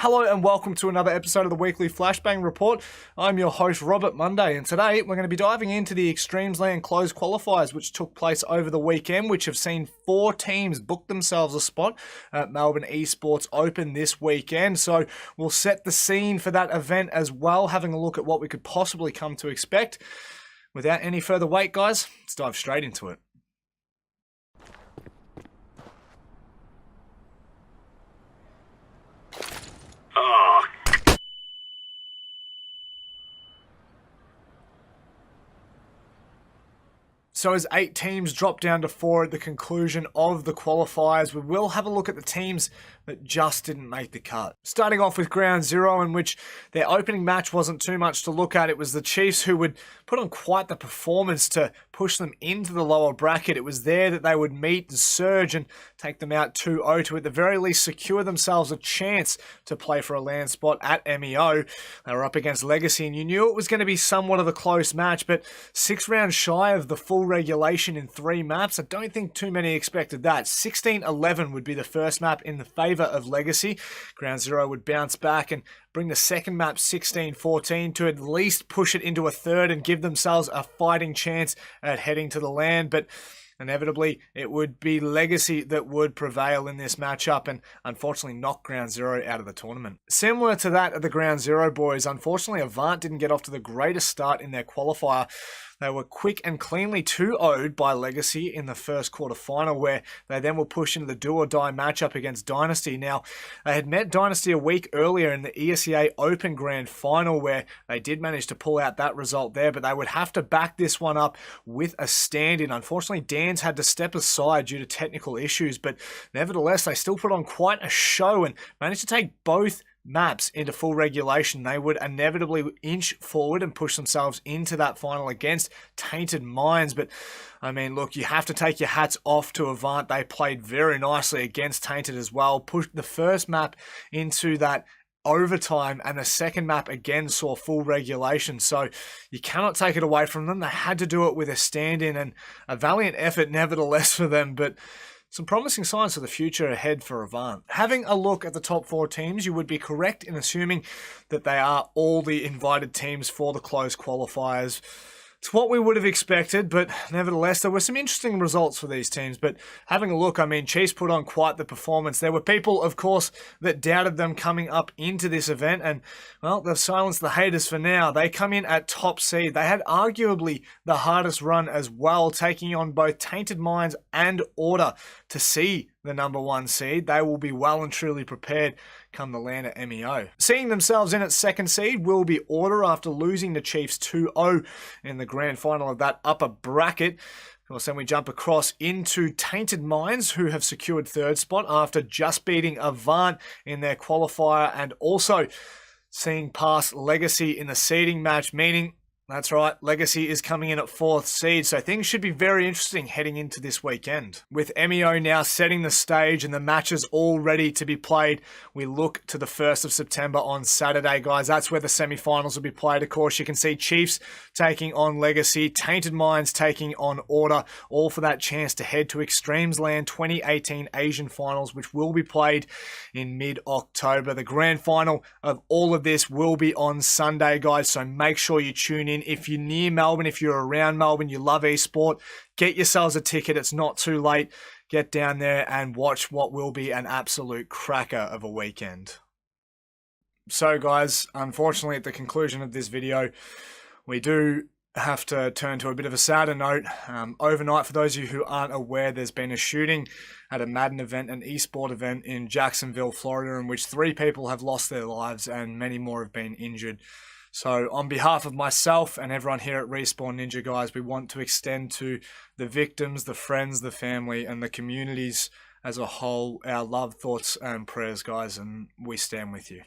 Hello and welcome to another episode of the weekly Flashbang Report. I'm your host Robert Monday, and today we're going to be diving into the eXTREMESLAND closed qualifiers which took place over the weekend, which have seen 4 teams book themselves a spot at Melbourne Esports Open this weekend. So we'll set the scene for that event as well, having a look at what we could possibly come to expect. Without any further wait, guys, let's dive straight into it. So as 8 teams drop down to 4 at the conclusion of the qualifiers, we will have a look at the teams that just didn't make the cut. Starting off with Ground Zero, in which their opening match wasn't too much to look at. It was the Chiefs who would put on quite the performance to push them into the lower bracket. It was there that they would meet the Surge and take them out 2-0 to at the very least secure themselves a chance to play for a land spot at MEO. They were up against Legacy, and you knew it was going to be somewhat of a close match, but 6 rounds shy of the full regulation in 3 maps. I don't think too many expected that. 16-11 would be the first map in the favour of Legacy. Ground Zero would bounce back and bring the second map 16-14 to at least push it into a third and give themselves a fighting chance at heading to the land, but inevitably, it would be Legacy that would prevail in this matchup and unfortunately knock Ground Zero out of the tournament. Similar to that of the Ground Zero boys, unfortunately ANZ didn't get off to the greatest start in their qualifier. They were quick and cleanly 2-0'd by Legacy in the first quarter final, where they then were pushed into the do-or-die matchup against Dynasty. Now, they had met Dynasty a week earlier in the ESEA Open Grand Final, where they did manage to pull out that result there, but they would have to back this one up with a stand-in. Unfortunately, Dan's had to step aside due to technical issues, but nevertheless, they still put on quite a show and managed to take both maps into full regulation. They would inevitably inch forward and push themselves into that final against Tainted Minds. But I mean, look, you have to take your hats off to ANZ. They played very nicely against Tainted as well. Pushed the first map into that overtime, and the second map again saw full regulation, so you cannot take it away from them. They had to do it with a stand-in, and a valiant effort nevertheless for them, but some promising signs for the future ahead for ANZ. Having a look at the top 4 teams, you would be correct in assuming that they are all the invited teams for the closed qualifiers. It's what we would have expected, but nevertheless, there were some interesting results for these teams. But having a look, I mean, Chiefs put on quite the performance. There were people, of course, that doubted them coming up into this event, and, well, they've silenced the haters for now. They come in at top seed. They had arguably the hardest run as well, taking on both Tainted Minds and Order to see the #1 seed. They will be well and truly prepared come the land at MEO. Seeing themselves in at 2nd seed will be Order after losing the Chiefs 2-0 in the grand final of that upper bracket. Of course, then we jump across into Tainted Minds, who have secured 3rd spot after just beating ANZ in their qualifier and also seeing past Legacy in the seeding match, meaning that's right, Legacy is coming in at 4th seed, so things should be very interesting heading into this weekend. With MEO now setting the stage and the matches all ready to be played, we look to the 1st of September on Saturday, guys. That's where the semi-finals will be played. Of course, you can see Chiefs taking on Legacy, Tainted Minds taking on Order, all for that chance to head to eXTREMESLAND 2018 Asian Finals, which will be played in mid-October. The grand final of all of this will be on Sunday, guys, so make sure you tune in. If you're near Melbourne, if you're around Melbourne, you love esport, get yourselves a ticket. It's not too late. Get down there and watch what will be an absolute cracker of a weekend. So guys, unfortunately at the conclusion of this video, we do have to turn to a bit of a sadder note. Overnight, for those of you who aren't aware, there's been a shooting at a Madden event, an esport event in Jacksonville, Florida, in which 3 people have lost their lives and many more have been injured. So on behalf of myself and everyone here at Respawn Ninja, guys, we want to extend to the victims, the friends, the family, and the communities as a whole our love, thoughts, and prayers, guys, and we stand with you.